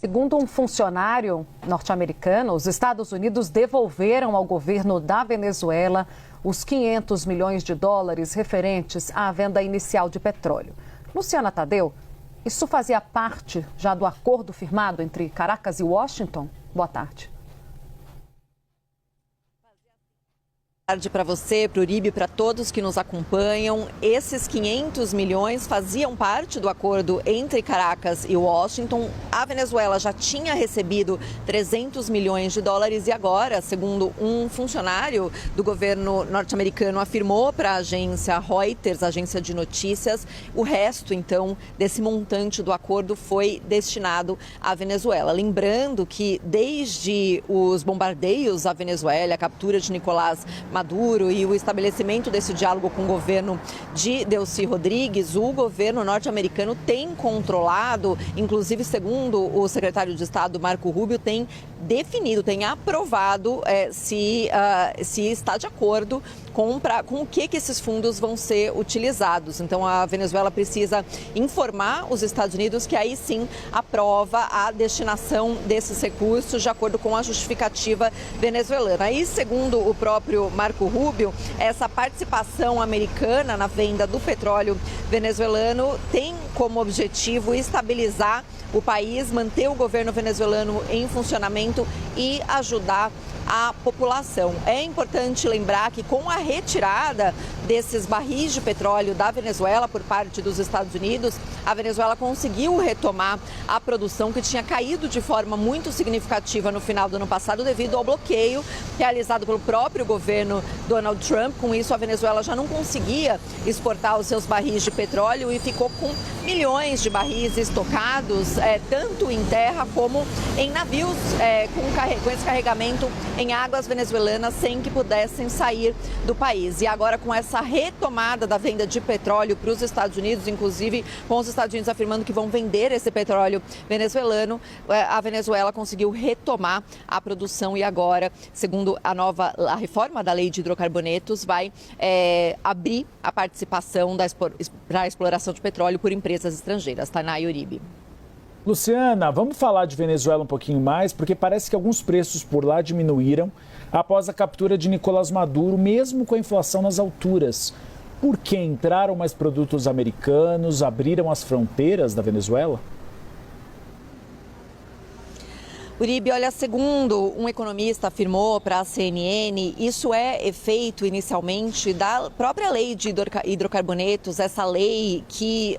Segundo um funcionário norte-americano, os Estados Unidos devolveram ao governo da Venezuela os 500 milhões de dólares referentes à venda inicial de petróleo. Luciana Tadeu, isso fazia parte já do acordo firmado entre Caracas e Washington? Boa tarde. Boa tarde para você, para o Uribe, para todos que nos acompanham. Esses 500 milhões faziam parte do acordo entre Caracas e Washington. A Venezuela já tinha recebido 300 milhões de dólares e agora, segundo um funcionário do governo norte-americano, afirmou para a agência Reuters, agência de notícias, o resto, então, desse montante do acordo foi destinado à Venezuela. Lembrando que desde os bombardeios à Venezuela, a captura de Nicolás Maduro e o estabelecimento desse diálogo com o governo de Delcy Rodrigues, o governo norte-americano tem controlado, inclusive segundo o secretário de Estado Marco Rubio, tem definido, tem aprovado se está de acordo com o que esses fundos vão ser utilizados. Então a Venezuela precisa informar os Estados Unidos que aí sim aprova a destinação desses recursos de acordo com a justificativa venezuelana. E segundo o próprio Marco Rubio, essa participação americana na venda do petróleo venezuelano tem como objetivo estabilizar o país, manter o governo venezuelano em funcionamento e ajudar a população. É importante lembrar que com a retirada desses barris de petróleo da Venezuela por parte dos Estados Unidos, a Venezuela conseguiu retomar a produção que tinha caído de forma muito significativa no final do ano passado devido ao bloqueio realizado pelo próprio governo Donald Trump. Com isso, a Venezuela já não conseguia exportar os seus barris de petróleo e ficou com milhões de barris estocados, tanto em terra como em navios com esse carregamento em águas venezuelanas sem que pudessem sair do país. E agora, com essa retomada da venda de petróleo para os Estados Unidos, inclusive com os Estados Unidos afirmando que vão vender esse petróleo venezuelano, a Venezuela conseguiu retomar a produção e agora, segundo a reforma da lei de hidrocarbonetos, vai abrir a participação para a exploração de petróleo por empresas estrangeiras. Tainá e Uribe. Luciana, vamos falar de Venezuela um pouquinho mais, porque parece que alguns preços por lá diminuíram após a captura de Nicolás Maduro, mesmo com a inflação nas alturas. Por que entraram mais produtos americanos, abriram as fronteiras da Venezuela? Uribe, olha, segundo um economista afirmou para a CNN, isso é efeito inicialmente da própria lei de hidrocarbonetos, essa lei que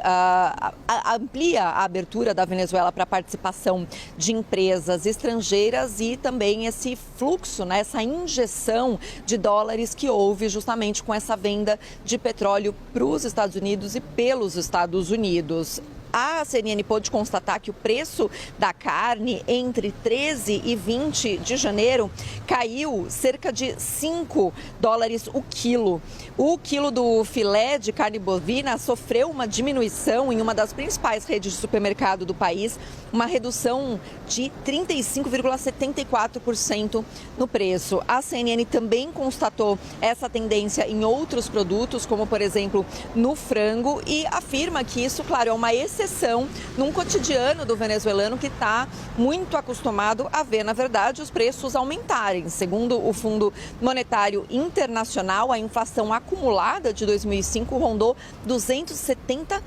amplia a abertura da Venezuela para a participação de empresas estrangeiras e também esse fluxo, né, essa injeção de dólares que houve justamente com essa venda de petróleo para os Estados Unidos e pelos Estados Unidos. A CNN pôde constatar que o preço da carne entre 13 e 20 de janeiro caiu cerca de 5 dólares o quilo. O quilo do filé de carne bovina sofreu uma diminuição em uma das principais redes de supermercado do país, uma redução de 35,74% no preço. A CNN também constatou essa tendência em outros produtos, como por exemplo no frango, e afirma que isso, claro, é uma exceção num cotidiano do venezuelano que está muito acostumado a ver, na verdade, os preços aumentarem. Segundo o Fundo Monetário Internacional, a inflação acumulada de 2005 rondou 270%.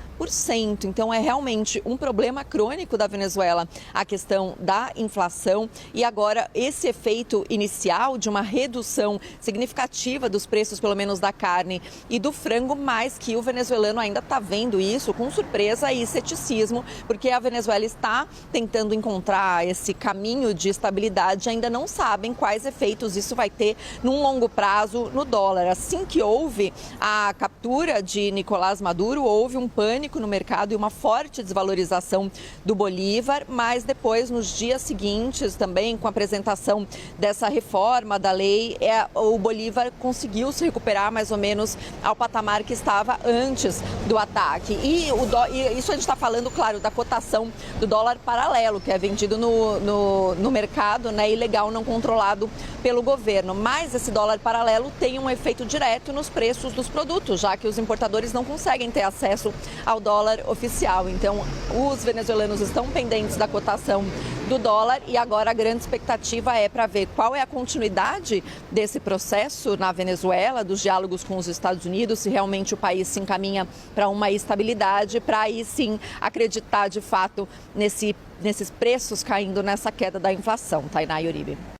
Então, é realmente um problema crônico da Venezuela, a questão da inflação. E agora, esse efeito inicial de uma redução significativa dos preços, pelo menos da carne e do frango, mas que o venezuelano ainda está vendo isso com surpresa e ceticismo, porque a Venezuela está tentando encontrar esse caminho de estabilidade, ainda não sabem quais efeitos isso vai ter num longo prazo no dólar. Assim que houve a captura de Nicolás Maduro, houve um pânico no mercado e uma forte desvalorização do Bolívar, mas depois, nos dias seguintes, também com a apresentação dessa reforma da lei, o Bolívar conseguiu se recuperar mais ou menos ao patamar que estava antes do ataque. E isso a gente está falando, claro, da cotação do dólar paralelo, que é vendido no mercado, né, ilegal, não controlado pelo governo. Mas esse dólar paralelo tem um efeito direto nos preços dos produtos, já que os importadores não conseguem ter acesso ao dólar oficial. Então, os venezuelanos estão pendentes da cotação do dólar e agora a grande expectativa é para ver qual é a continuidade desse processo na Venezuela, dos diálogos com os Estados Unidos, se realmente o país se encaminha para uma estabilidade, para aí sim acreditar de fato nesses preços caindo nessa queda da inflação. Tainá e Uribe.